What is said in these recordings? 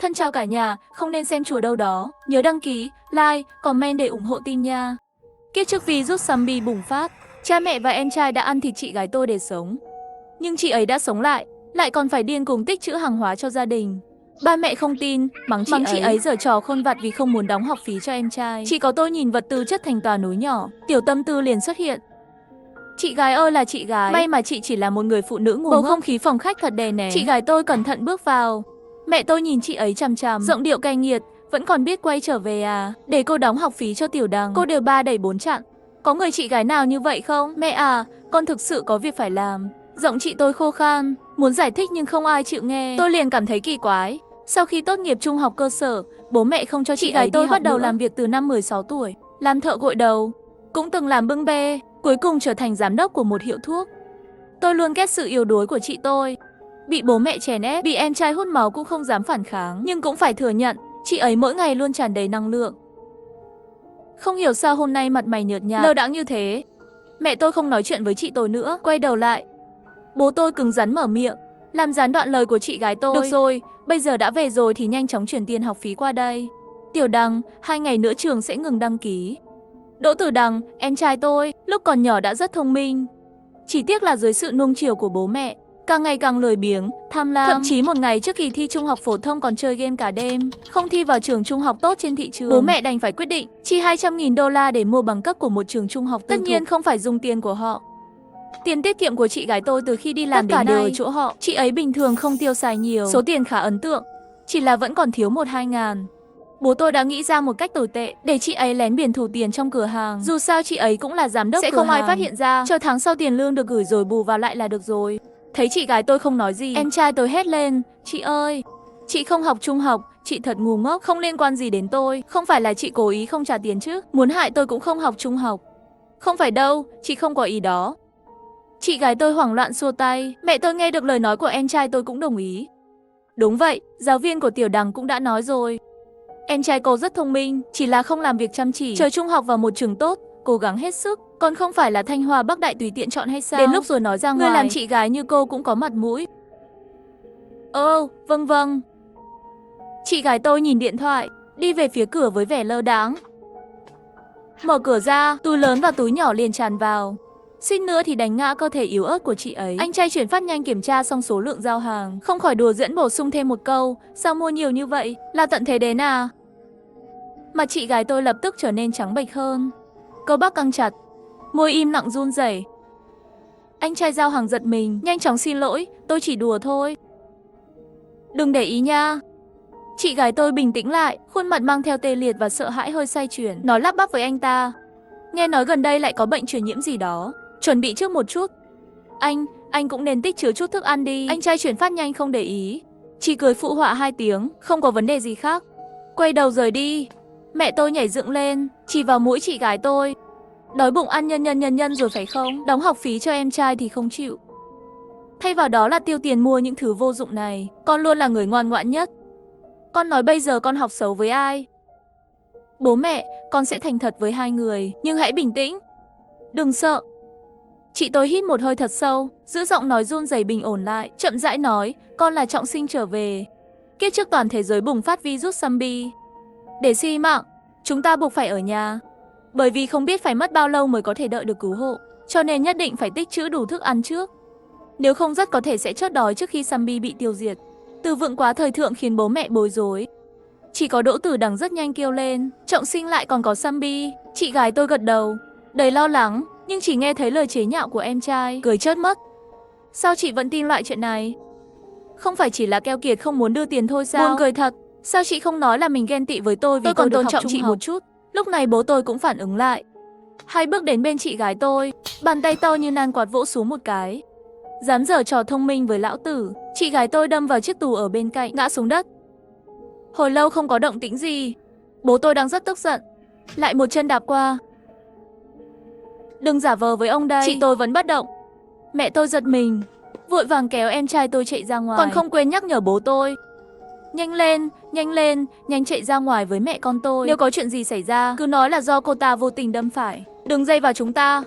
Thân chào cả nhà, không nên xem chùa đâu đó. Nhớ đăng ký, like, comment để ủng hộ team nha. Kiếp trước virus zombie bùng phát, cha mẹ và em trai đã ăn thịt chị gái tôi để sống. Nhưng chị ấy đã sống lại còn phải điên cùng tích trữ hàng hóa cho gia đình. Ba mẹ không tin, mắng chị ấy giở trò khôn vặt vì không muốn đóng học phí cho em trai. Chỉ có tôi nhìn vật tư chất thành tòa núi nhỏ, tiểu tâm tư liền xuất hiện. Chị gái ơi là chị gái, may mà chị chỉ là một người phụ nữ ngu ngốc. Bầu không khí phòng khách thật đè nén. Chị gái tôi cẩn thận bước vào. Mẹ tôi nhìn chị ấy chằm chằm, giọng điệu cay nghiệt, vẫn còn biết quay trở về à? Để cô đóng học phí cho Tiểu Đằng. Cô đều 3 đẩy 4 chặn. Có người chị gái nào như vậy không? Mẹ à, con thực sự có việc phải làm. Giọng chị tôi khô khan, muốn giải thích nhưng không ai chịu nghe. Tôi liền cảm thấy kỳ quái. Sau khi tốt nghiệp trung học cơ sở, bố mẹ không cho chị gái tôi bắt đầu làm việc từ năm 16 tuổi, làm thợ gội đầu, cũng từng làm bưng bê, cuối cùng trở thành giám đốc của một hiệu thuốc. Tôi luôn ghét sự yếu đuối của chị tôi. Bị bố mẹ chèn ép, bị em trai hút máu cũng không dám phản kháng, nhưng cũng phải thừa nhận, chị ấy mỗi ngày luôn tràn đầy năng lượng. Không hiểu sao hôm nay mặt mày nhợt nhạt, lơ đãng như thế. Mẹ tôi không nói chuyện với chị tôi nữa, quay đầu lại. Bố tôi cứng rắn mở miệng, làm gián đoạn lời của chị gái tôi. Được rồi, bây giờ đã về rồi thì nhanh chóng chuyển tiền học phí qua đây. Tiểu Đằng, 2 ngày nữa trường sẽ ngừng đăng ký. Đỗ Tử Đằng, em trai tôi, lúc còn nhỏ đã rất thông minh. Chỉ tiếc là dưới sự nuông chiều của bố mẹ, càng ngày càng lười biếng, tham lam. Thậm chí một ngày trước kỳ thi trung học phổ thông còn chơi game cả đêm, không thi vào trường trung học tốt trên thị trường. Bố mẹ đành phải quyết định chi 200.000 đô la để mua bằng cấp của một trường trung học tư thục. Tất nhiên không phải dùng tiền của họ. Tiền tiết kiệm của chị gái tôi từ khi đi làm đến nay đều ở chỗ họ. Chị ấy bình thường không tiêu xài nhiều, số tiền khá ấn tượng, chỉ là vẫn còn thiếu 1-2 ngàn. Bố tôi đã nghĩ ra một cách tồi tệ để chị ấy lén biển thủ tiền trong cửa hàng. Dù sao chị ấy cũng là giám đốc, sẽ không ai phát hiện ra. Chờ tháng sau tiền lương được gửi rồi bù vào lại là được rồi. Thấy chị gái tôi không nói gì, em trai tôi hét lên, chị ơi, chị không học trung học, chị thật ngu ngốc, không liên quan gì đến tôi. Không phải là chị cố ý không trả tiền chứ, muốn hại tôi cũng không học trung học. Không phải đâu, chị không có ý đó. Chị gái tôi hoảng loạn xua tay. Mẹ tôi nghe được lời nói của em trai tôi cũng đồng ý. Đúng vậy, giáo viên của Tiểu Đằng cũng đã nói rồi. Em trai cô rất thông minh, chỉ là không làm việc chăm chỉ. Chờ trung học vào một trường tốt, cố gắng hết sức. Còn không phải là Thanh Hoa Bắc Đại tùy tiện chọn hay sao? Đến lúc rồi nói ra ngoài, người làm chị gái như cô cũng có mặt mũi. Vâng. Chị gái tôi nhìn điện thoại, đi về phía cửa với vẻ lơ đãng. Mở cửa ra, túi lớn và túi nhỏ liền tràn vào. Suýt nữa thì đánh ngã cơ thể yếu ớt của chị ấy. Anh trai chuyển phát nhanh kiểm tra xong số lượng giao hàng, không khỏi đùa giỡn bổ sung thêm một câu, sao mua nhiều như vậy, là tận thế đến à? Mặt chị gái tôi lập tức trở nên trắng bệch hơn. Cơ bắp căng chặt, môi im lặng run rẩy. Anh trai giao hàng giật mình, nhanh chóng xin lỗi, tôi chỉ đùa thôi. Đừng để ý nha. Chị gái tôi bình tĩnh lại, khuôn mặt mang theo tê liệt và sợ hãi hơi xoay chuyển, nói lắp bắp với anh ta. Nghe nói gần đây lại có bệnh truyền nhiễm gì đó, chuẩn bị trước một chút. Anh cũng nên tích trữ chút thức ăn đi. Anh trai chuyển phát nhanh không để ý, chỉ cười phụ họa 2 tiếng, không có vấn đề gì khác. Quay đầu rời đi. Mẹ tôi nhảy dựng lên, chỉ vào mũi chị gái tôi. Đói bụng ăn nhân rồi phải không? Đóng học phí cho em trai thì không chịu. Thay vào đó là tiêu tiền mua những thứ vô dụng này. Con luôn là người ngoan ngoãn nhất. Con nói bây giờ con học xấu với ai? Bố mẹ, con sẽ thành thật với 2 người, nhưng hãy bình tĩnh. Đừng sợ. Chị tôi hít một hơi thật sâu, giữ giọng nói run rẩy bình ổn lại, chậm rãi nói, con là trọng sinh trở về. Kiếp trước toàn thế giới bùng phát virus zombie. Để xi mạng, chúng ta buộc phải ở nhà. Bởi vì không biết phải mất bao lâu mới có thể đợi được cứu hộ, cho nên nhất định phải tích trữ đủ thức ăn trước. Nếu không rất có thể sẽ chết đói trước khi zombie bị tiêu diệt. Từ vựng quá thời thượng khiến bố mẹ bối rối. Chỉ có Đỗ Tử Đằng rất nhanh kêu lên, trọng sinh lại còn có zombie. Chị gái tôi gật đầu, đầy lo lắng, nhưng chỉ nghe thấy lời chế nhạo của em trai, cười chớt mất. Sao chị vẫn tin loại chuyện này? Không phải chỉ là keo kiệt không muốn đưa tiền thôi sao? Buồn cười thật, sao chị không nói là mình ghen tị với tôi vì tôi còn tôn trọng chị một chút? Lúc này bố tôi cũng phản ứng lại. 2 bước đến bên chị gái tôi, bàn tay to như nan quạt vỗ xuống một cái. Dám giở trò thông minh với lão tử. Chị gái tôi đâm vào chiếc tủ ở bên cạnh, ngã xuống đất. Hồi lâu không có động tĩnh gì. Bố tôi đang rất tức giận, lại một chân đạp qua. Đừng giả vờ với ông đây. Chị tôi vẫn bất động. Mẹ tôi giật mình, vội vàng kéo em trai tôi chạy ra ngoài, còn không quên nhắc nhở bố tôi. Nhanh lên, nhanh chạy ra ngoài với mẹ con tôi. Nếu có chuyện gì xảy ra, cứ nói là do cô ta vô tình đâm phải. Đừng dây vào chúng ta.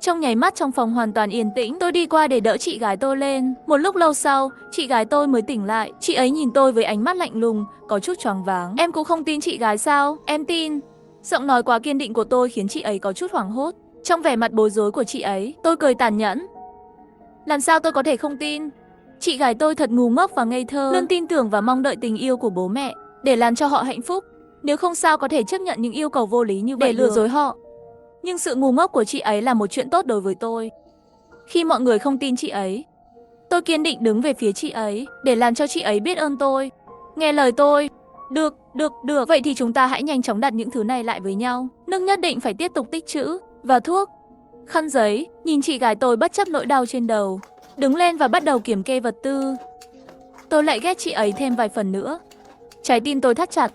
Trong nháy mắt trong phòng hoàn toàn yên tĩnh, tôi đi qua để đỡ chị gái tôi lên. Một lúc lâu sau, chị gái tôi mới tỉnh lại. Chị ấy nhìn tôi với ánh mắt lạnh lùng, có chút choáng váng. Em cũng không tin chị gái sao? Em tin. Giọng nói quá kiên định của tôi khiến chị ấy có chút hoảng hốt. Trong vẻ mặt bối rối của chị ấy, tôi cười tàn nhẫn. Làm sao tôi có thể không tin? Chị gái tôi thật ngu ngốc và ngây thơ, luôn tin tưởng và mong đợi tình yêu của bố mẹ để làm cho họ hạnh phúc. Nếu không sao có thể chấp nhận những yêu cầu vô lý như vậy để lừa dối họ. Nhưng sự ngu ngốc của chị ấy là một chuyện tốt đối với tôi. Khi mọi người không tin chị ấy, tôi kiên định đứng về phía chị ấy để làm cho chị ấy biết ơn tôi. Nghe lời tôi. Được. Vậy thì chúng ta hãy nhanh chóng đặt những thứ này lại với nhau. Nước nhất định phải tiếp tục tích trữ. Và thuốc. Khăn giấy. Nhìn chị gái tôi bất chấp nỗi đau trên đầu, đứng lên và bắt đầu kiểm kê vật tư. Tôi lại ghét chị ấy thêm vài phần nữa. Trái tim tôi thắt chặt.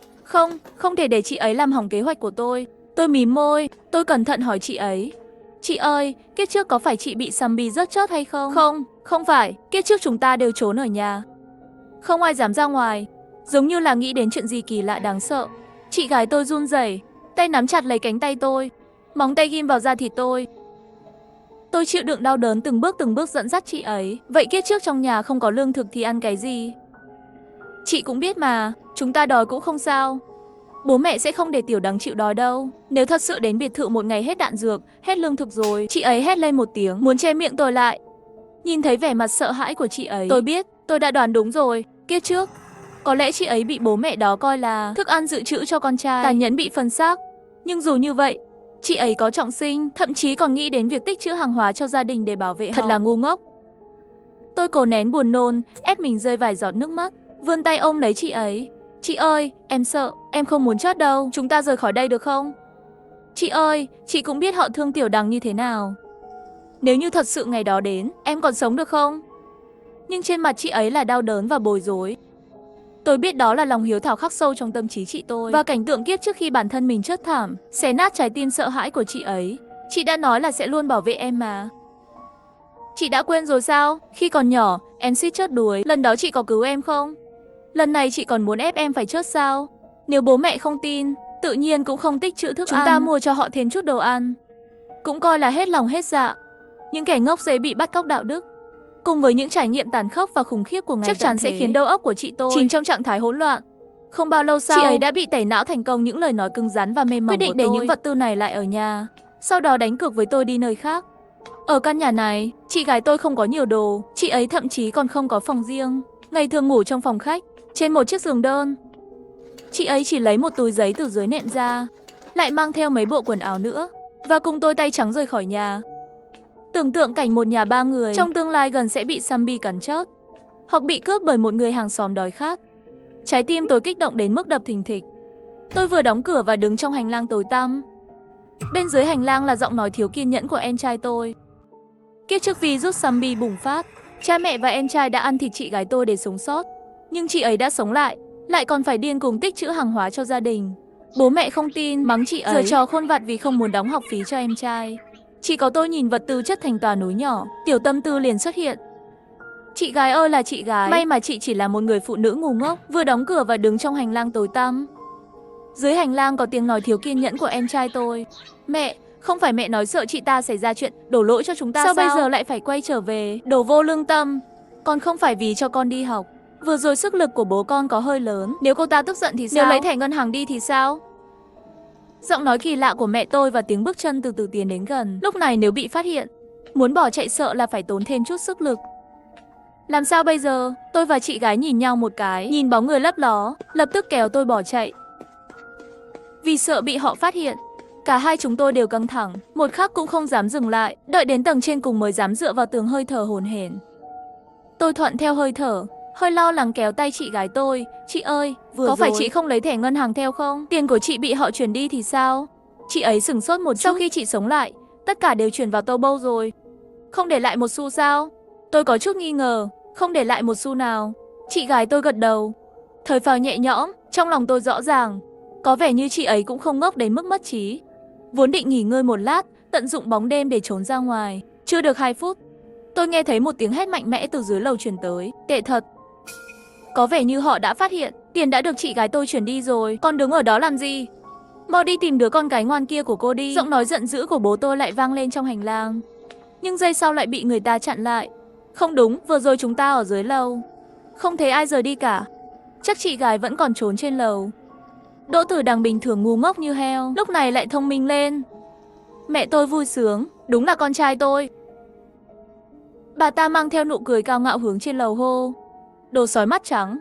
Không thể để chị ấy làm hỏng kế hoạch của tôi. Tôi mím môi, tôi cẩn thận hỏi chị ấy. Chị ơi, kiếp trước có phải chị bị zombie rớt chót hay không? Không phải, kiếp trước chúng ta đều trốn ở nhà. Không ai dám ra ngoài, giống như là nghĩ đến chuyện gì kỳ lạ đáng sợ. Chị gái tôi run rẩy, tay nắm chặt lấy cánh tay tôi, móng tay ghim vào da thịt tôi. Tôi chịu đựng đau đớn từng bước dẫn dắt chị ấy. Vậy kiếp trước trong nhà không có lương thực thì ăn cái gì? Chị cũng biết mà, chúng ta đói cũng không sao. Bố mẹ sẽ không để Tiểu Đằng chịu đói đâu. Nếu thật sự đến biệt thự một ngày hết đạn dược, hết lương thực rồi. Chị ấy hét lên một tiếng, muốn che miệng tôi lại. Nhìn thấy vẻ mặt sợ hãi của chị ấy, tôi biết, tôi đã đoán đúng rồi. Kiếp trước, có lẽ chị ấy bị bố mẹ đó coi là thức ăn dự trữ cho con trai, tàn nhẫn bị phân xác. Nhưng dù như vậy, chị ấy có trọng sinh, thậm chí còn nghĩ đến việc tích trữ hàng hóa cho gia đình để bảo vệ họ. Thật là ngu ngốc. Tôi cố nén buồn nôn, ép mình rơi vài giọt nước mắt, vươn tay ôm lấy chị ấy. Chị ơi, em sợ, em không muốn chết đâu, chúng ta rời khỏi đây được không? Chị ơi, chị cũng biết họ thương Tiểu Đằng như thế nào. Nếu như thật sự ngày đó đến, em còn sống được không? Nhưng trên mặt chị ấy là đau đớn và bối rối. Tôi biết đó là lòng hiếu thảo khắc sâu trong tâm trí chị tôi. Và cảnh tượng kiếp trước khi bản thân mình chết thảm, xé nát trái tim sợ hãi của chị ấy. Chị đã nói là sẽ luôn bảo vệ em mà. Chị đã quên rồi sao? Khi còn nhỏ, em suýt chết đuối. Lần đó chị có cứu em không? Lần này chị còn muốn ép em phải chết sao? Nếu bố mẹ không tin, tự nhiên cũng không tích trữ thức ăn. Chúng ta mua cho họ thêm chút đồ ăn. Cũng coi là hết lòng hết dạ. Những kẻ ngốc dễ bị bắt cóc đạo đức, cùng với những trải nghiệm tàn khốc và khủng khiếp của ngày chắc chắn sẽ khiến đầu óc của chị tôi chìm trong trạng thái hỗn loạn. Không bao lâu sau, chị ấy đã bị tẩy não thành công những lời nói cứng rắn và mềm mỏng của tôi. Quyết định để những vật tư này lại ở nhà, sau đó đánh cược với tôi đi nơi khác. Ở căn nhà này, chị gái tôi không có nhiều đồ, chị ấy thậm chí còn không có phòng riêng. Ngày thường ngủ trong phòng khách, trên một chiếc giường đơn. Chị ấy chỉ lấy một túi giấy từ dưới nệm ra, lại mang theo mấy bộ quần áo nữa, và cùng tôi tay trắng rời khỏi nhà. Tưởng tượng cảnh một nhà 3 người trong tương lai gần sẽ bị zombie cắn chết, hoặc bị cướp bởi một người hàng xóm đói khát. Trái tim tôi kích động đến mức đập thình thịch. Tôi vừa đóng cửa và đứng trong hành lang tối tăm. Bên dưới hành lang là giọng nói thiếu kiên nhẫn của em trai tôi. Kiếp trước virus zombie bùng phát, cha mẹ và em trai đã ăn thịt chị gái tôi để sống sót. Nhưng chị ấy đã sống lại còn phải điên cuồng tích trữ hàng hóa cho gia đình. Bố mẹ không tin, mắng chị ấy, giở trò khôn vặt vì không muốn đóng học phí cho em trai. Chỉ có tôi nhìn vật tư chất thành tòa núi nhỏ, tiểu tâm tư liền xuất hiện. Chị gái ơi là chị gái, may mà chị chỉ là một người phụ nữ ngu ngốc, vừa đóng cửa và đứng trong hành lang tối tăm. Dưới hành lang có tiếng nói thiếu kiên nhẫn của em trai tôi. Mẹ, không phải mẹ nói sợ chị ta xảy ra chuyện đổ lỗi cho chúng ta sao? Bây giờ lại phải quay trở về, đồ vô lương tâm. Con không phải vì cho con đi học. Vừa rồi sức lực của bố con có hơi lớn, nếu cô ta tức giận thì sao? Nếu lấy thẻ ngân hàng đi thì sao? Giọng nói kỳ lạ của mẹ tôi và tiếng bước chân từ từ tiến đến gần. Lúc này nếu bị phát hiện, muốn bỏ chạy sợ là phải tốn thêm chút sức lực. Làm sao bây giờ? Tôi và chị gái nhìn nhau một cái, nhìn bóng người lấp ló, lập tức kéo tôi bỏ chạy. Vì sợ bị họ phát hiện, cả hai chúng tôi đều căng thẳng, một khắc cũng không dám dừng lại, đợi đến tầng trên cùng mới dám dựa vào tường hơi thở hổn hển. Tôi thuận theo hơi thở, hơi lo lắng kéo tay chị gái tôi. Chị ơi, có phải chị không lấy thẻ ngân hàng theo không? Tiền của chị bị họ chuyển đi thì sao? Chị ấy sửng sốt một chút. Sau khi chị sống lại, tất cả đều chuyển vào Tobo rồi. Không để lại một xu sao? Tôi có chút nghi ngờ, không để lại một xu nào. Chị gái tôi gật đầu. Thở phào nhẹ nhõm, trong lòng tôi rõ ràng. Có vẻ như chị ấy cũng không ngốc đến mức mất trí. Vốn định nghỉ ngơi một lát, tận dụng bóng đêm để trốn ra ngoài. Chưa được 2 phút, tôi nghe thấy một tiếng hét mạnh mẽ từ dưới lầu truyền tới. Tệ thật. Có vẻ như họ đã phát hiện, tiền đã được chị gái tôi chuyển đi rồi. Con đứng ở đó làm gì? Mau đi tìm đứa con gái ngoan kia của cô đi. Giọng nói giận dữ của bố tôi lại vang lên trong hành lang. Nhưng giây sau lại bị người ta chặn lại. Không đúng, vừa rồi chúng ta ở dưới lầu. Không thấy ai rời đi cả. Chắc chị gái vẫn còn trốn trên lầu. Đỗ Tử Đằng bình thường ngu ngốc như heo, lúc này lại thông minh lên. Mẹ tôi vui sướng, đúng là con trai tôi. Bà ta mang theo nụ cười cao ngạo hướng trên lầu hô. Đồ sói mắt trắng,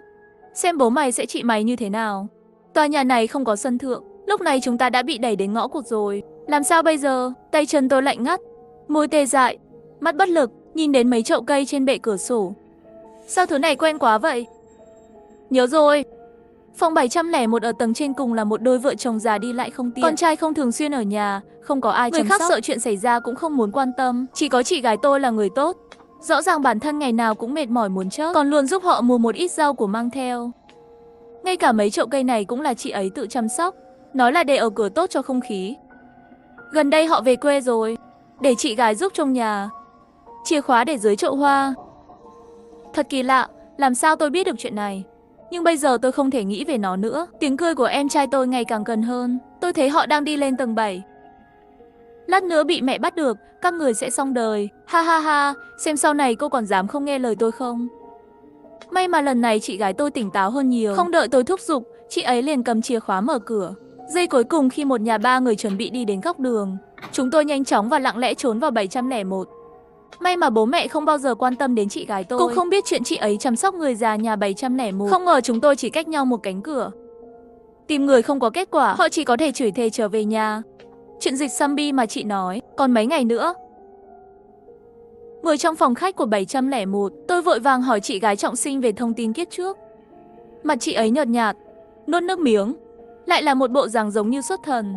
xem bố mày sẽ trị mày như thế nào. Tòa nhà này không có sân thượng, lúc này chúng ta đã bị đẩy đến ngõ cụt rồi. Làm sao bây giờ? Tay chân tôi lạnh ngắt, môi tê dại, mắt bất lực, nhìn đến mấy chậu cây trên bệ cửa sổ. Sao thứ này quen quá vậy? Nhớ rồi. Phòng 701 ở tầng trên cùng là một đôi vợ chồng già đi lại không tiện. Con trai không thường xuyên ở nhà, không có ai chăm sóc. Người khác sợ chuyện xảy ra cũng không muốn quan tâm. Chỉ có chị gái tôi là người tốt. Rõ ràng bản thân ngày nào cũng mệt mỏi muốn chết, còn luôn giúp họ mua một ít rau củ mang theo. Ngay cả mấy chậu cây này cũng là chị ấy tự chăm sóc, nói là để ở cửa tốt cho không khí. Gần đây họ về quê rồi, để chị gái giúp trong nhà. Chìa khóa để dưới chậu hoa. Thật kỳ lạ, làm sao tôi biết được chuyện này? Nhưng bây giờ tôi không thể nghĩ về nó nữa. Tiếng cười của em trai tôi ngày càng gần hơn. Tôi thấy họ đang đi lên tầng 7. Lát nữa bị mẹ bắt được, các người sẽ xong đời. Ha ha ha, xem sau này cô còn dám không nghe lời tôi không? May mà lần này chị gái tôi tỉnh táo hơn nhiều. Không đợi tôi thúc giục, chị ấy liền cầm chìa khóa mở cửa. Giây cuối cùng khi một nhà ba người chuẩn bị đi đến góc đường, chúng tôi nhanh chóng và lặng lẽ trốn vào 701. May mà bố mẹ không bao giờ quan tâm đến chị gái tôi. Cũng không biết chuyện chị ấy chăm sóc người già nhà 701. Không ngờ chúng tôi chỉ cách nhau một cánh cửa. Tìm người không có kết quả, họ chỉ có thể chửi thề trở về nhà. Chuyện dịch zombie mà chị nói, còn mấy ngày nữa. Ngồi trong phòng khách của 701, tôi vội vàng hỏi chị gái trọng sinh về thông tin kiếp trước. Mặt chị ấy nhợt nhạt, nuốt nước miếng, lại là một bộ dáng giống như xuất thần.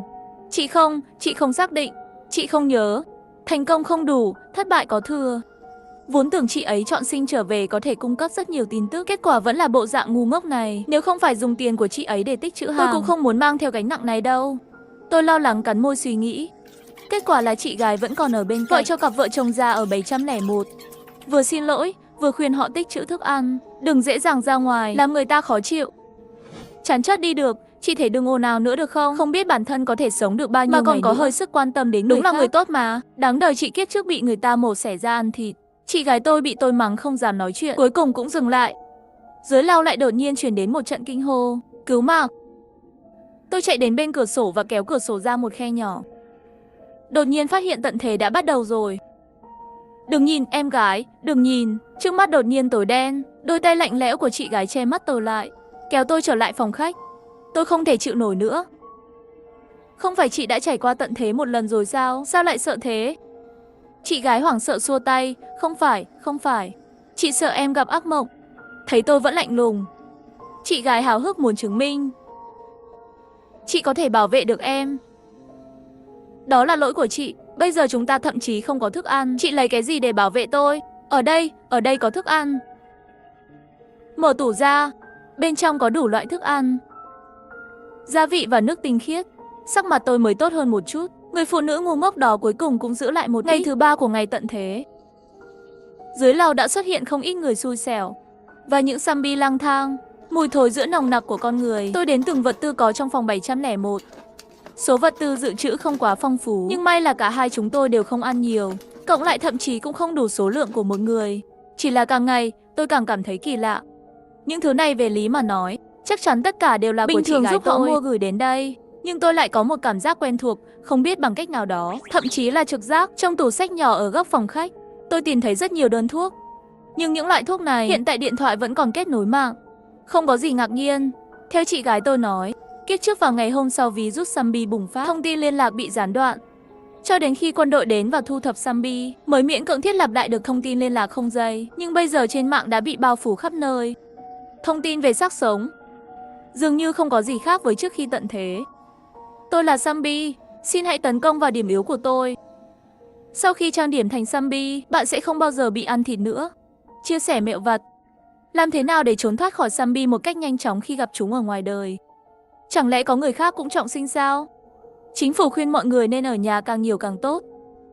Chị không xác định, chị không nhớ. Thành công không đủ, thất bại có thừa. Vốn tưởng chị ấy chọn sinh trở về có thể cung cấp rất nhiều tin tức, kết quả vẫn là bộ dạng ngu ngốc này. Nếu không phải dùng tiền của chị ấy để tích trữ hàng, tôi cũng không muốn mang theo gánh nặng này đâu. Tôi lo lắng cắn môi suy nghĩ. Kết quả là chị gái vẫn còn ở bên cạnh, gọi cho cặp vợ chồng già ở 701. Vừa xin lỗi, vừa khuyên họ tích trữ thức ăn, đừng dễ dàng ra ngoài, làm người ta khó chịu. Chán chết đi được, chị thể đừng ồn ào nữa được không? Không biết bản thân có thể sống được bao nhiêu ngày mà còn có hơi sức quan tâm đến người khác. Đúng là người tốt mà, đáng đời chị kiếp trước bị người ta mổ xẻ ra ăn thịt. Chị gái tôi bị tôi mắng không dám nói chuyện, cuối cùng cũng dừng lại. Dưới lầu lại đột nhiên truyền đến một trận kinh hô, cứu mạng. Tôi chạy đến bên cửa sổ và kéo cửa sổ ra một khe nhỏ. Đột nhiên phát hiện tận thế đã bắt đầu rồi. Đừng nhìn em gái, đừng nhìn. Trước mắt đột nhiên tối đen, đôi tay lạnh lẽo của chị gái che mắt tôi lại, kéo tôi trở lại phòng khách. Tôi không thể chịu nổi nữa. Không phải chị đã trải qua tận thế một lần rồi sao? Sao lại sợ thế? Chị gái hoảng sợ xua tay. Không phải. Chị sợ em gặp ác mộng. Thấy tôi vẫn lạnh lùng. Chị gái háo hức muốn chứng minh. Chị có thể bảo vệ được em. Đó là lỗi của chị. Bây giờ chúng ta thậm chí không có thức ăn. Chị lấy cái gì để bảo vệ tôi? Ở đây có thức ăn. Mở tủ ra. Bên trong có đủ loại thức ăn, gia vị và nước tinh khiết. Sắc mặt tôi mới tốt hơn một chút. Người phụ nữ ngu ngốc đó cuối cùng cũng giữ lại một ngày thứ 3 của ngày tận thế. Dưới lầu đã xuất hiện không ít người xui xẻo và những zombie lang thang. Mùi thối giữa nồng nặc của con người. Tôi đến từng vật tư có trong phòng 701. Số vật tư dự trữ không quá phong phú, nhưng may là cả hai chúng tôi đều không ăn nhiều. Cộng lại thậm chí cũng không đủ số lượng của một người. Chỉ là càng ngày tôi càng cảm thấy kỳ lạ. Những thứ này về lý mà nói, chắc chắn tất cả đều là bình của chị gái giúp tôi. Họ mua gửi đến đây. Nhưng tôi lại có một cảm giác quen thuộc, không biết bằng cách nào đó, thậm chí là trực giác. Trong tủ sách nhỏ ở góc phòng khách, tôi tìm thấy rất nhiều đơn thuốc. Nhưng những loại thuốc này, hiện tại điện thoại vẫn còn kết nối mạng. Không có gì ngạc nhiên. Theo chị gái tôi nói, kiếp trước vào ngày hôm sau virus zombie bùng phát, thông tin liên lạc bị gián đoạn. Cho đến khi quân đội đến và thu thập zombie, mới miễn cưỡng thiết lập lại được thông tin liên lạc không dây. Nhưng bây giờ trên mạng đã bị bao phủ khắp nơi. Thông tin về xác sống dường như không có gì khác với trước khi tận thế. Tôi là zombie, xin hãy tấn công vào điểm yếu của tôi. Sau khi trang điểm thành zombie, bạn sẽ không bao giờ bị ăn thịt nữa. Chia sẻ mẹo vặt. Làm thế nào để trốn thoát khỏi zombie một cách nhanh chóng khi gặp chúng ở ngoài đời? Chẳng lẽ có người khác cũng trọng sinh sao? Chính phủ khuyên mọi người nên ở nhà càng nhiều càng tốt.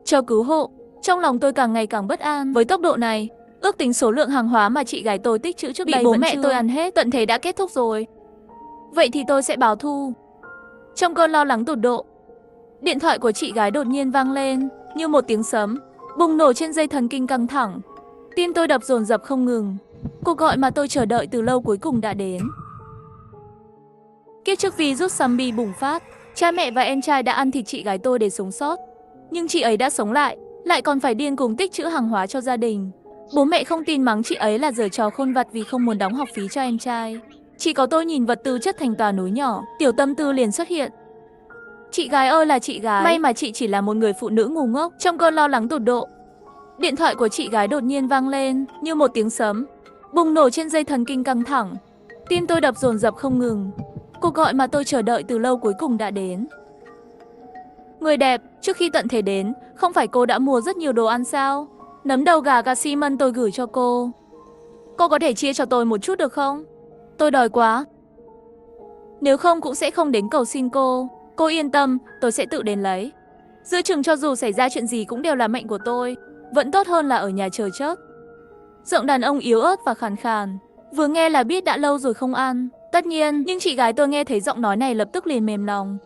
Chờ cứu hộ. Trong lòng tôi càng ngày càng bất an. Với tốc độ này, ước tính số lượng hàng hóa mà chị gái tôi tích trữ trước đây bố mẹ tôi ăn hết. Tận thế đã kết thúc rồi. Vậy thì tôi sẽ báo thù. Trong cơn lo lắng tột độ, điện thoại của chị gái đột nhiên vang lên như một tiếng sấm. bùng nổ trên dây thần kinh căng thẳng. Tim tôi đập dồn dập không ngừng. Cuộc gọi mà tôi chờ đợi từ lâu cuối cùng đã đến. Kiếp trước virus zombie bùng phát, cha mẹ và em trai đã ăn thịt chị gái tôi để sống sót. Nhưng chị ấy đã sống lại còn phải điên cuồng tích trữ hàng hóa cho gia đình. Bố mẹ không tin, mắng chị ấy là giở trò khôn vặt vì không muốn đóng học phí cho em trai. Chỉ có tôi nhìn vật tư chất thành tòa núi nhỏ, tiểu tâm tư liền xuất hiện. Chị gái ơi là chị gái, may mà chị chỉ là một người phụ nữ ngu ngốc. Trong cơn lo lắng tột độ, điện thoại của chị gái đột nhiên vang lên như một tiếng sấm, bùng nổ trên dây thần kinh căng thẳng. Tim tôi đập dồn dập không ngừng. Cuộc gọi mà tôi chờ đợi từ lâu cuối cùng đã đến. Người đẹp, trước khi tận thế đến, không phải cô đã mua rất nhiều đồ ăn sao? Nấm đầu gà xi măng tôi gửi cho cô. Cô có thể chia cho tôi một chút được không? Tôi đói quá. Nếu không cũng sẽ không đến cầu xin cô. Cô yên tâm, tôi sẽ tự đến lấy. Giữa chừng cho dù xảy ra chuyện gì cũng đều là mệnh của tôi. Vẫn tốt hơn là ở nhà chờ chết. Giọng đàn ông yếu ớt và khàn khàn. Vừa nghe là biết đã lâu rồi không ăn. Tất nhiên, nhưng chị gái tôi nghe thấy giọng nói này lập tức liền mềm lòng.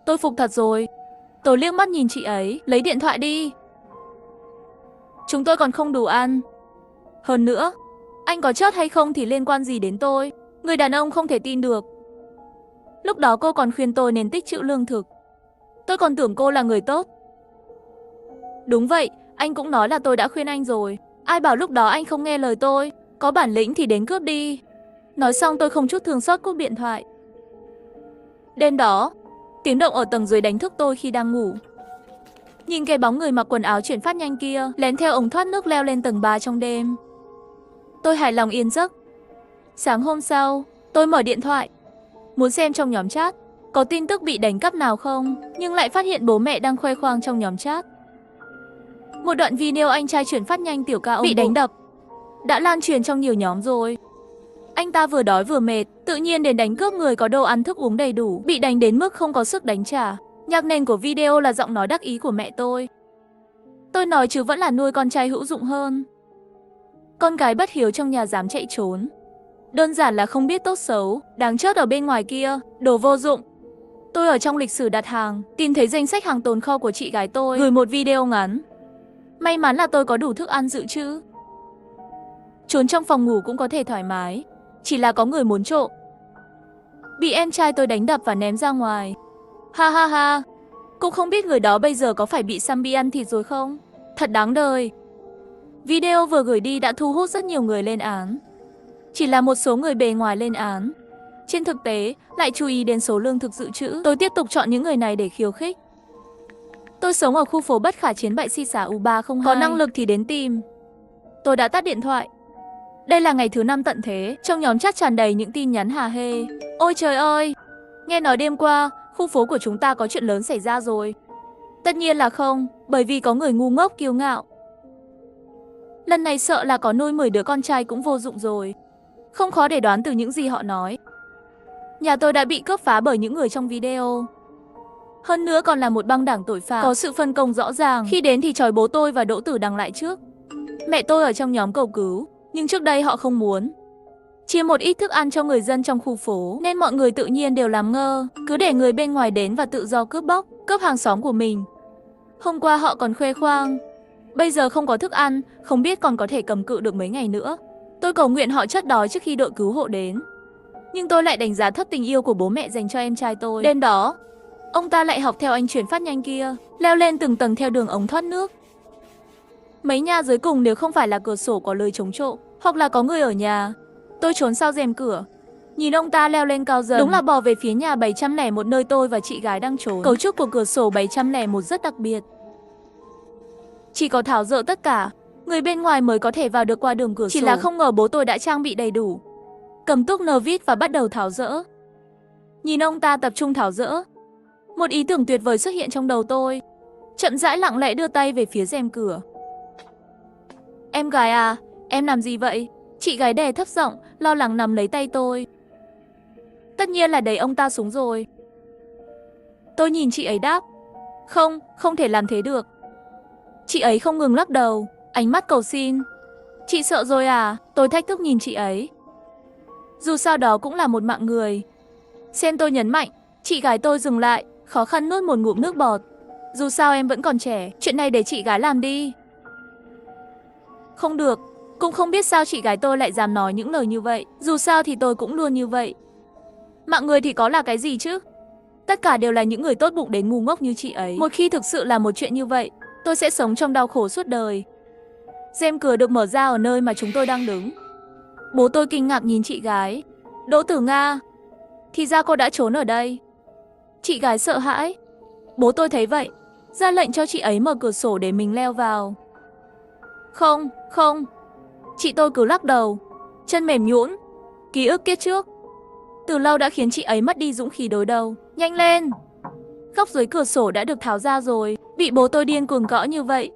Tôi phục thật rồi. Tôi liếc mắt nhìn chị ấy, lấy điện thoại đi. Chúng tôi còn không đủ ăn. Hơn nữa, anh có chết hay không thì liên quan gì đến tôi? Người đàn ông không thể tin được. Lúc đó cô còn khuyên tôi nên tích trữ lương thực. Tôi còn tưởng cô là người tốt. Đúng vậy, anh cũng nói là tôi đã khuyên anh rồi. Ai bảo lúc đó anh không nghe lời tôi? Có bản lĩnh thì đến cướp đi. Nói xong tôi không chút thương xót cúp điện thoại. Đêm đó, tiếng động ở tầng dưới đánh thức tôi khi đang ngủ. Nhìn cái bóng người mặc quần áo chuyển phát nhanh kia lén theo ống thoát nước leo lên tầng 3 trong đêm. Tôi hài lòng yên giấc. Sáng hôm sau, tôi mở điện thoại, muốn xem trong nhóm chat có tin tức bị đánh cắp nào không, nhưng lại phát hiện bố mẹ đang khoe khoang trong nhóm chat. Một đoạn video anh trai chuyển phát nhanh tiểu ca ông bị đánh đập đã lan truyền trong nhiều nhóm rồi. Anh ta vừa đói vừa mệt, tự nhiên đến đánh cướp người có đồ ăn thức uống đầy đủ, bị đánh đến mức không có sức đánh trả. Nhạc nền của video là giọng nói đắc ý của mẹ tôi. Tôi nói chứ vẫn là nuôi con trai hữu dụng hơn. Con gái bất hiếu trong nhà dám chạy trốn. Đơn giản là không biết tốt xấu, đáng chết ở bên ngoài kia, đồ vô dụng. Tôi ở trong lịch sử đặt hàng, tìm thấy danh sách hàng tồn kho của chị gái tôi, gửi một video ngắn. May mắn là tôi có đủ thức ăn dự trữ. Trốn trong phòng ngủ cũng có thể thoải mái, chỉ là có người muốn trộm. Bị em trai tôi đánh đập và ném ra ngoài. Ha ha ha, cũng không biết người đó bây giờ có phải bị zombie ăn thịt rồi không? Thật đáng đời. Video vừa gửi đi đã thu hút rất nhiều người lên án. Chỉ là một số người bề ngoài lên án, trên thực tế lại chú ý đến số lương thực dự trữ. Tôi tiếp tục chọn những người này để khiêu khích. Tôi sống ở khu phố bất khả chiến bại si xả U302. Có năng lực thì đến tìm. Tôi đã tắt điện thoại. Đây là ngày thứ 5 tận thế, trong nhóm chat tràn đầy những tin nhắn hả hê. Ôi trời ơi, nghe nói đêm qua, khu phố của chúng ta có chuyện lớn xảy ra rồi. Tất nhiên là không, bởi vì có người ngu ngốc kiêu ngạo. Lần này sợ là có nuôi 10 đứa con trai cũng vô dụng rồi. Không khó để đoán từ những gì họ nói. Nhà tôi đã bị cướp phá bởi những người trong video. Hơn nữa còn là một băng đảng tội phạm, có sự phân công rõ ràng. Khi đến thì trói bố tôi và Đỗ Tử Đằng lại trước. Mẹ tôi ở trong nhóm cầu cứu, nhưng trước đây họ không muốn chia một ít thức ăn cho người dân trong khu phố, nên mọi người tự nhiên đều làm ngơ, cứ để người bên ngoài đến và tự do cướp bóc, cướp hàng xóm của mình. Hôm qua họ còn khoe khoang, bây giờ không có thức ăn, không biết còn có thể cầm cự được mấy ngày nữa. Tôi cầu nguyện họ chết đói trước khi đội cứu hộ đến. Nhưng tôi lại đánh giá thấp tình yêu của bố mẹ dành cho em trai tôi. Đêm đó, ông ta lại học theo anh chuyển phát nhanh kia, leo lên từng tầng theo đường ống thoát nước. Mấy nhà dưới cùng nếu không phải là cửa sổ có lưới chống trộm, hoặc là có người ở nhà, tôi trốn sau rèm cửa. Nhìn ông ta leo lên cao dần, đúng là bò về phía nhà 701 nơi tôi và chị gái đang trốn. Cấu trúc của cửa sổ 701 rất đặc biệt. Chỉ có tháo dỡ tất cả, người bên ngoài mới có thể vào được qua đường cửa sổ. Chỉ là không ngờ bố tôi đã trang bị đầy đủ, cầm túc nơ vít và bắt đầu tháo dỡ. Nhìn ông ta tập trung tháo dỡ, một ý tưởng tuyệt vời xuất hiện trong đầu tôi. Chậm rãi lặng lẽ đưa tay về phía rèm cửa. Em gái à, em làm gì vậy? Chị gái đè thấp giọng, lo lắng nắm lấy tay tôi. Tất nhiên là đẩy ông ta xuống rồi. Tôi nhìn chị ấy đáp, không, không thể làm thế được. Chị ấy không ngừng lắc đầu, ánh mắt cầu xin. Chị sợ rồi à? Tôi thách thức nhìn chị ấy. Dù sao đó cũng là một mạng người. Xem tôi nhấn mạnh, chị gái tôi dừng lại, khó khăn nuốt một ngụm nước bọt. Dù sao em vẫn còn trẻ, chuyện này để chị gái làm đi. Không được, cũng không biết sao chị gái tôi lại dám nói những lời như vậy. Dù sao thì tôi cũng luôn như vậy. Mạng người thì có là cái gì chứ? Tất cả đều là những người tốt bụng đến ngu ngốc như chị ấy. Một khi thực sự là một chuyện như vậy, tôi sẽ sống trong đau khổ suốt đời. Rèm cửa được mở ra ở nơi mà chúng tôi đang đứng. Bố tôi kinh ngạc nhìn chị gái. Đỗ Tử Nga, thì ra cô đã trốn ở đây. Chị gái sợ hãi. Bố tôi thấy vậy, ra lệnh cho chị ấy mở cửa sổ để mình leo vào. Không, không. Chị tôi cứ lắc đầu, chân mềm nhũn. Ký ức kiếp trước từ lâu đã khiến chị ấy mất đi dũng khí đối đầu. Nhanh lên! Góc dưới cửa sổ đã được tháo ra rồi, bị bố tôi điên cuồng gõ như vậy.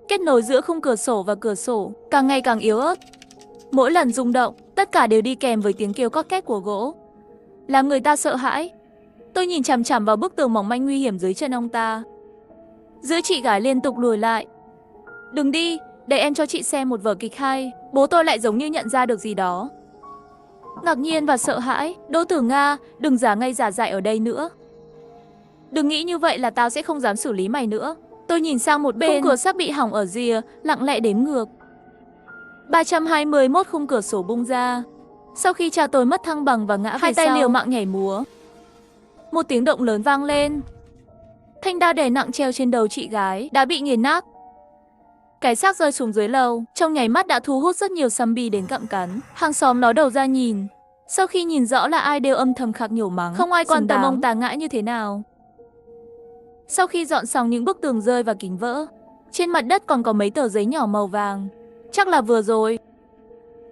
Kết nối giữa khung cửa sổ và cửa sổ càng ngày càng yếu ớt. Mỗi lần rung động, tất cả đều đi kèm với tiếng kêu cót két của gỗ, làm người ta sợ hãi. Tôi nhìn chằm chằm vào bức tường mỏng manh nguy hiểm dưới chân ông ta. Giữ chị gái liên tục lùi lại. Đừng đi, để em cho chị xem một vở kịch hay. Bố tôi lại giống như nhận ra được gì đó. Ngạc nhiên và sợ hãi. Đỗ Tử Nga, đừng giả ngây giả dại ở đây nữa. Đừng nghĩ như vậy là tao sẽ không dám xử lý mày nữa. Tôi nhìn sang một bên, khung cửa sắp bị hỏng ở rìa, lặng lẽ đếm ngược. 321 khung cửa sổ bung ra. Sau khi cha tôi mất thăng bằng và ngã về sau, hai tay liều mạng nhảy múa. Một tiếng động lớn vang lên. Thanh đao đè nặng treo trên đầu chị gái đã bị nghiền nát. Cái xác rơi xuống dưới lầu, trong nháy mắt đã thu hút rất nhiều zombie đến gặm cắn. Hàng xóm ló đầu ra nhìn. Sau khi nhìn rõ là ai đều âm thầm khạc nhổ mắng. Không ai quan tâm ông ta ngã như thế nào. Sau khi dọn xong những bức tường rơi và kính vỡ, trên mặt đất còn có mấy tờ giấy nhỏ màu vàng. Chắc là vừa rồi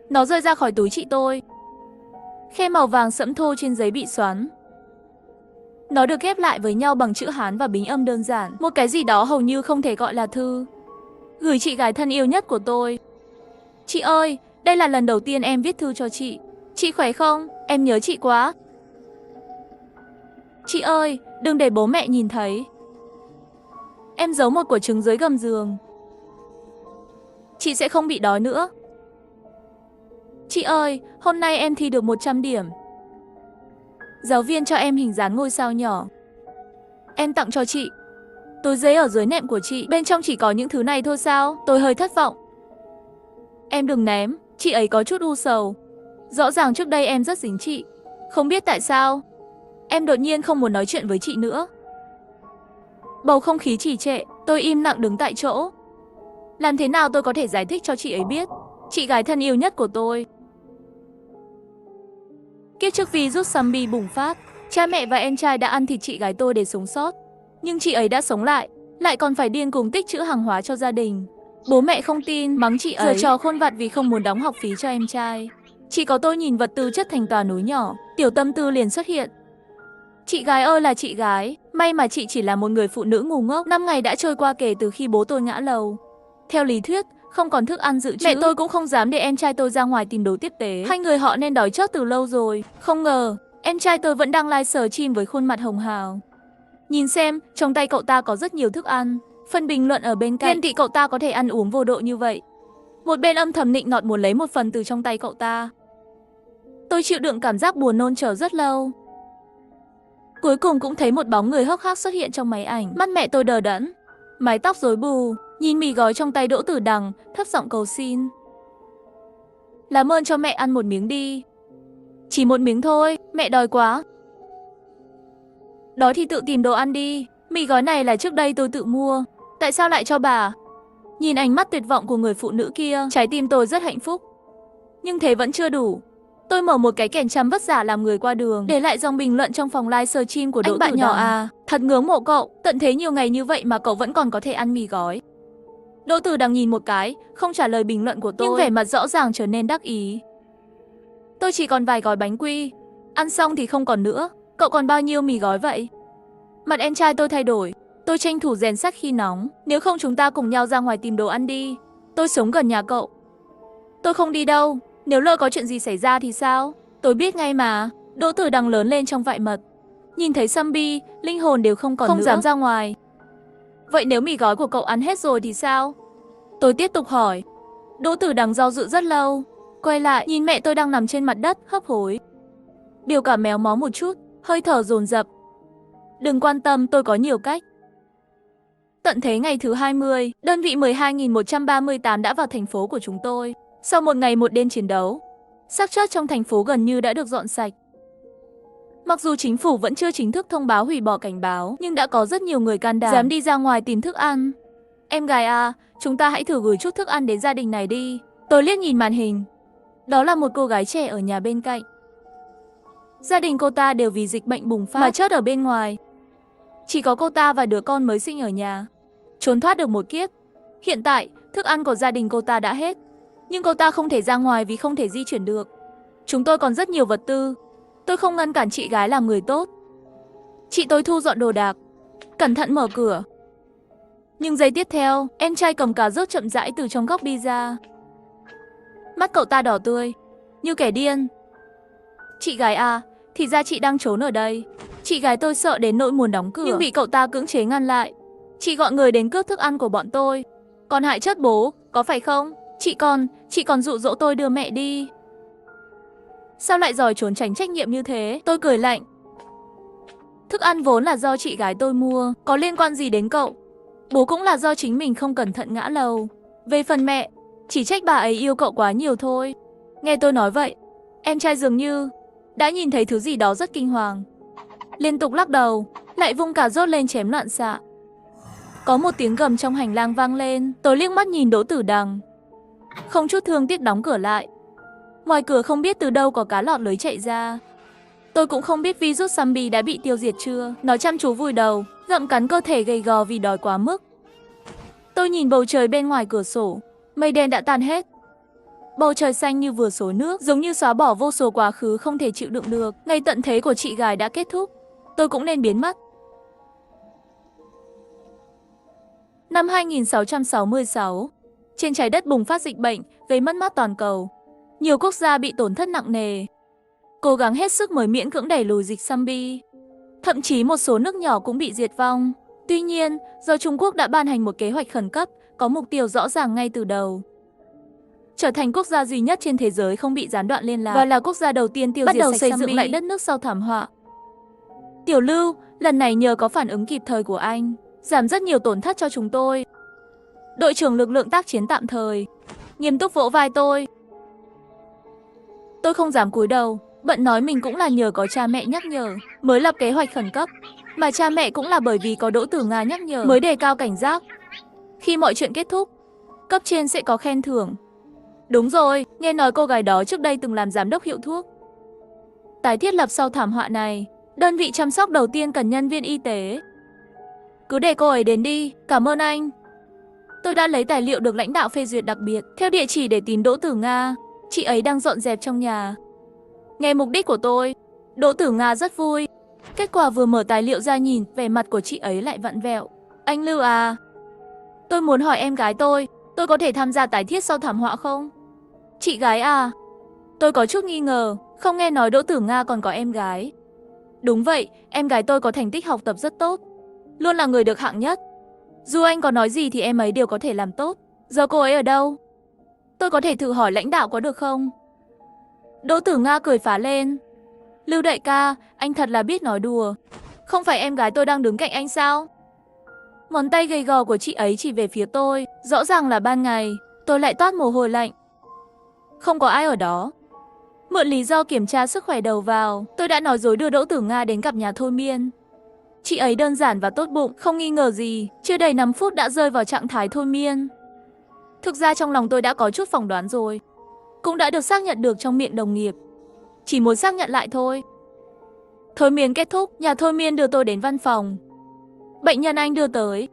nó rơi ra khỏi túi chị tôi. Khe màu vàng sẫm thô trên giấy bị xoắn. Nó được ghép lại với nhau bằng chữ Hán và bính âm đơn giản. Một cái gì đó hầu như không thể gọi là thư. Gửi chị gái thân yêu nhất của tôi. Chị ơi, đây là lần đầu tiên em viết thư cho chị. Chị khỏe không? Em nhớ chị quá. Chị ơi, đừng để bố mẹ nhìn thấy. Em giấu một quả trứng dưới gầm giường. Chị sẽ không bị đói nữa. Chị ơi, hôm nay em thi được 100 điểm. Giáo viên cho em hình dáng ngôi sao nhỏ. Em tặng cho chị. Túi giấy ở dưới nệm của chị, bên trong chỉ có những thứ này thôi sao? Tôi hơi thất vọng. Em đừng ném, chị ấy có chút u sầu. Rõ ràng trước đây em rất dính chị. Không biết tại sao, em đột nhiên không muốn nói chuyện với chị nữa. Bầu không khí trì trệ, tôi im lặng đứng tại chỗ. Làm thế nào tôi có thể giải thích cho chị ấy biết, chị gái thân yêu nhất của tôi. Kiếp trước virus zombie bùng phát, cha mẹ và em trai đã ăn thịt chị gái tôi để sống sót. Nhưng chị ấy đã sống lại còn phải điên cuồng tích trữ hàng hóa cho gia đình. Bố mẹ không tin, mắng chị ấy, giở trò khôn vặt vì không muốn đóng học phí cho em trai. Chỉ có tôi nhìn vật tư chất thành tòa núi nhỏ, tiểu tâm tư liền xuất hiện. Chị gái ơi là chị gái, may mà chị chỉ là một người phụ nữ ngu ngốc. 5 ngày đã trôi qua kể từ khi bố tôi ngã lầu. Theo lý thuyết, không còn thức ăn dự trữ. Mẹ tôi cũng không dám để em trai tôi ra ngoài tìm đồ tiếp tế. Hai người họ nên đói chót từ lâu rồi. Không ngờ, em trai tôi vẫn đang livestream với khuôn mặt hồng hào. Nhìn xem, trong tay cậu ta có rất nhiều thức ăn. Phần bình luận ở bên cạnh, ghen tị cậu ta có thể ăn uống vô độ như vậy. Một bên âm thầm nịnh nọt muốn lấy một phần từ trong tay cậu ta. Tôi chịu đựng cảm giác buồn nôn chờ rất lâu. Cuối cùng cũng thấy một bóng người hốc hác xuất hiện trong máy ảnh. Mắt mẹ tôi đờ đẫn, mái tóc rối bù, nhìn mì gói trong tay Đỗ Tử Đằng, thấp giọng cầu xin. Làm ơn cho mẹ ăn một miếng đi. Chỉ một miếng thôi, mẹ đói quá. Đói thì tự tìm đồ ăn đi. Mì gói này là trước đây tôi tự mua. Tại sao lại cho bà? Nhìn ánh mắt tuyệt vọng của người phụ nữ kia, trái tim tôi rất hạnh phúc. Nhưng thế vẫn chưa đủ. Tôi mở một cái kèn chăm vất giả làm người qua đường, để lại dòng bình luận trong phòng livestream của Đỗ Tử Đằng. Anh bạn nhỏ à, thật ngưỡng mộ cậu, tận thế nhiều ngày như vậy mà cậu vẫn còn có thể ăn mì gói. Đỗ Tử Đằng nhìn một cái, không trả lời bình luận của tôi, nhưng vẻ mặt rõ ràng trở nên đắc ý. Tôi chỉ còn vài gói bánh quy, ăn xong thì không còn nữa. Cậu còn bao nhiêu mì gói vậy? Mặt em trai tôi thay đổi. Tôi tranh thủ rèn sắt khi nóng. Nếu không chúng ta cùng nhau ra ngoài tìm đồ ăn đi. Tôi sống gần nhà cậu. Tôi không đi đâu. Nếu lỡ có chuyện gì xảy ra thì sao? Tôi biết ngay mà. Đỗ Tử Đằng lớn lên trong vại mật. Nhìn thấy zombie, linh hồn đều không còn nữa. Không dám ra ngoài. Vậy nếu mì gói của cậu ăn hết rồi thì sao? Tôi tiếp tục hỏi. Đỗ Tử Đằng do dự rất lâu. Quay lại, nhìn mẹ tôi đang nằm trên mặt đất, hấp hối. Biểu cảm méo mó một chút, hơi thở dồn dập. Đừng quan tâm, tôi có nhiều cách. Tận thế ngày thứ 20, đơn vị 12.138 đã vào thành phố của chúng tôi. Sau một ngày một đêm chiến đấu, xác chết trong thành phố gần như đã được dọn sạch. Mặc dù chính phủ vẫn chưa chính thức thông báo hủy bỏ cảnh báo, nhưng đã có rất nhiều người can đảm dám đi ra ngoài tìm thức ăn. Em gái à, chúng ta hãy thử gửi chút thức ăn đến gia đình này đi. Tôi liếc nhìn màn hình. Đó là một cô gái trẻ ở nhà bên cạnh. Gia đình cô ta đều vì dịch bệnh bùng phát mà chết ở bên ngoài. Chỉ có cô ta và đứa con mới sinh ở nhà trốn thoát được một kiếp. Hiện tại, thức ăn của gia đình cô ta đã hết. Nhưng cô ta không thể ra ngoài vì không thể di chuyển được. Chúng tôi còn rất nhiều vật tư. Tôi không ngăn cản chị gái làm người tốt. Chị tôi thu dọn đồ đạc, cẩn thận mở cửa. Nhưng giây tiếp theo, em trai cầm cà rốt chậm rãi từ trong góc đi ra. Mắt cậu ta đỏ tươi, như kẻ điên. Chị gái à, thì ra chị đang trốn ở đây. Chị gái tôi sợ đến nỗi muốn đóng cửa, nhưng bị cậu ta cưỡng chế ngăn lại. Chị gọi người đến cướp thức ăn của bọn tôi. Còn hại chết bố, có phải không? Chị còn dụ dỗ tôi đưa mẹ đi. Sao lại giỏi trốn tránh trách nhiệm như thế? Tôi cười lạnh. Thức ăn vốn là do chị gái tôi mua, có liên quan gì đến cậu? Bố cũng là do chính mình không cẩn thận ngã lầu. Về phần mẹ, chỉ trách bà ấy yêu cậu quá nhiều thôi. Nghe tôi nói vậy, em trai dường như đã nhìn thấy thứ gì đó rất kinh hoàng. Liên tục lắc đầu, lại vung cà rốt lên chém loạn xạ. Có một tiếng gầm trong hành lang vang lên. Tôi liếc mắt nhìn Đỗ Tử Đằng, không chút thương tiếc đóng cửa lại. Ngoài cửa không biết từ đâu có cá lọt lưới chạy ra. Tôi cũng không biết virus zombie đã bị tiêu diệt chưa. Nó chăm chú vùi đầu, gặm cắn cơ thể gầy gò vì đói quá mức. Tôi nhìn bầu trời bên ngoài cửa sổ, mây đen đã tan hết. Bầu trời xanh như vừa xối nước, giống như xóa bỏ vô số quá khứ không thể chịu đựng được. Ngày tận thế của chị gái đã kết thúc, tôi cũng nên biến mất. Năm 2666, trên trái đất bùng phát dịch bệnh, gây mất mát toàn cầu. Nhiều quốc gia bị tổn thất nặng nề. Cố gắng hết sức mới miễn cưỡng đẩy lùi dịch zombie. Thậm chí một số nước nhỏ cũng bị diệt vong. Tuy nhiên, do Trung Quốc đã ban hành một kế hoạch khẩn cấp, có mục tiêu rõ ràng ngay từ đầu. Trở thành quốc gia duy nhất trên thế giới không bị gián đoạn liên lạc và là quốc gia đầu tiên tiêu diệt sạch zombie, xây dựng lại đất nước sau thảm họa. Tiểu Lưu, lần này nhờ có phản ứng kịp thời của anh, giảm rất nhiều tổn thất cho chúng tôi. Đội trưởng lực lượng tác chiến tạm thời nghiêm túc vỗ vai tôi. Tôi không dám cúi đầu, bận nói mình cũng là nhờ có cha mẹ nhắc nhở mới lập kế hoạch khẩn cấp, mà cha mẹ cũng là bởi vì có Đỗ Tử Nga nhắc nhở mới đề cao cảnh giác. Khi mọi chuyện kết thúc, cấp trên sẽ có khen thưởng. Đúng rồi, nghe nói cô gái đó trước đây từng làm giám đốc hiệu thuốc. Tái thiết lập sau thảm họa này, đơn vị chăm sóc đầu tiên cần nhân viên y tế. Cứ để cô ấy đến đi, cảm ơn anh. Tôi đã lấy tài liệu được lãnh đạo phê duyệt đặc biệt, theo địa chỉ để tìm Đỗ Tử Nga. Chị ấy đang dọn dẹp trong nhà. Nghe mục đích của tôi, Đỗ Tử Nga rất vui. Kết quả vừa mở tài liệu ra nhìn, vẻ mặt của chị ấy lại vặn vẹo. Anh Lưu à, tôi muốn hỏi em gái tôi có thể tham gia tái thiết sau thảm họa không? Chị gái à? Tôi có chút nghi ngờ, không nghe nói Đỗ Tử Nga còn có em gái. Đúng vậy, em gái tôi có thành tích học tập rất tốt, luôn là người được hạng nhất. Dù anh có nói gì thì em ấy đều có thể làm tốt. Giờ cô ấy ở đâu? Tôi có thể thử hỏi lãnh đạo có được không? Đỗ Tử Nga cười phá lên. Lưu đại ca, anh thật là biết nói đùa. Không phải em gái tôi đang đứng cạnh anh sao? Ngón tay gầy gò của chị ấy chỉ về phía tôi. Rõ ràng là ban ngày, tôi lại toát mồ hôi lạnh. Không có ai ở đó. Mượn lý do kiểm tra sức khỏe đầu vào, tôi đã nói dối đưa Đỗ Tử Nga đến gặp nhà thôi miên. Chị ấy đơn giản và tốt bụng, không nghi ngờ gì. Chưa đầy 5 phút đã rơi vào trạng thái thôi miên. Thực ra trong lòng tôi đã có chút phỏng đoán rồi, cũng đã được xác nhận được trong miệng đồng nghiệp. Chỉ muốn xác nhận lại thôi. Thôi miên kết thúc, nhà thôi miên đưa tôi đến văn phòng. Bệnh nhân anh đưa tới,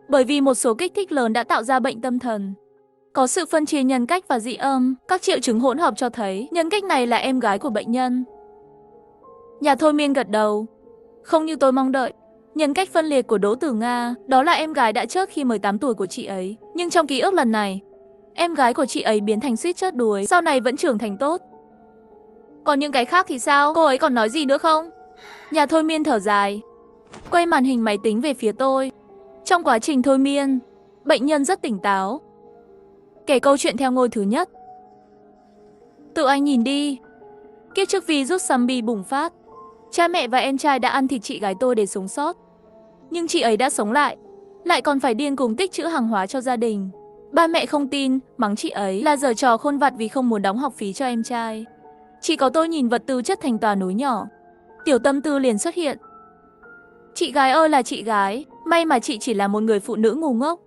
bởi vì một số kích thích lớn đã tạo ra bệnh tâm thần. Có sự phân chia nhân cách và dị âm, các triệu chứng hỗn hợp cho thấy nhân cách này là em gái của bệnh nhân. Nhà thôi miên gật đầu. Không như tôi mong đợi, nhân cách phân liệt của Đỗ Tử Nga, đó là em gái đã chết khi 18 tuổi của chị ấy. Nhưng trong ký ức lần này, em gái của chị ấy biến thành suýt chết đuối, sau này vẫn trưởng thành tốt. Còn những cái khác thì sao? Cô ấy còn nói gì nữa không? Nhà thôi miên thở dài, quay màn hình máy tính về phía tôi. Trong quá trình thôi miên, bệnh nhân rất tỉnh táo, kể câu chuyện theo ngôi thứ nhất. Tự anh nhìn đi. Kiếp trước virus zombie bùng phát, cha mẹ và em trai đã ăn thịt chị gái tôi để sống sót. Nhưng chị ấy đã sống lại lại còn phải điên cuồng tích trữ hàng hóa cho gia đình. Ba mẹ không tin, mắng chị ấy là giở trò khôn vặt vì không muốn đóng học phí cho em trai. Chỉ có tôi nhìn vật tư chất thành tòa núi nhỏ. Tiểu tâm tư liền xuất hiện. Chị gái ơi là chị gái, may mà chị chỉ là một người phụ nữ ngu ngốc.